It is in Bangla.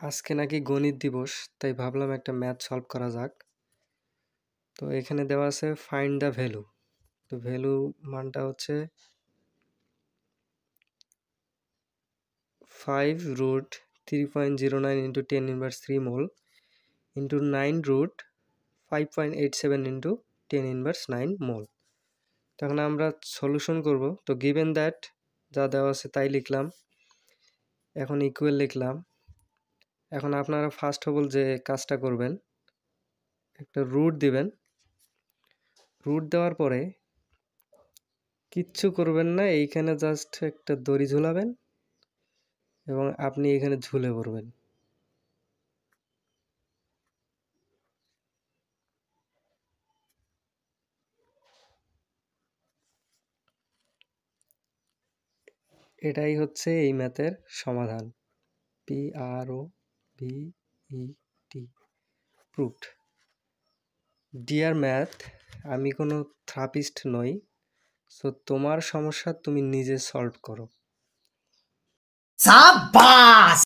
আজকে নাকি গণিত দিবস, তাই ভাবলাম একটা ম্যাথ সলভ করা যাক। তো এখানে দেওয়া আছে ফাইন্ড দ্য ভ্যালু। তো ভ্যালু মানটা হচ্ছে 5 রুট 3.09 ইন্টু 10 ইনভার্স 3 মোল ইন্টু 9 রুট 5.87 ইন্টু 10 ইনভার্স 9 মোল। তখন আমরা সলিউশন করব। তো গিভেন দ্যাট যা দেওয়া আছে তাই লিখলাম, এখন ইকুয়াল লিখলাম। এখন আপনারা ফার্স্ট অফ অল যে কাজটা করবেন, একটা রুট দিবেন। রুট দেওয়ার পরে কিচ্ছু করবেন না, এইখানে জাস্ট একটা দড়ি ঝুলাবেন এবং আপনি এখানে ঝুলে পড়বেন। এটাই হচ্ছে এই ম্যাথের সমাধান। PROVET, proved. ডিয়ার ম্যাথ, আমি কোনো থেরাপিস্ট নই, সো তোমার সমস্যা তুমি নিজে সলভ করো। সাবাস!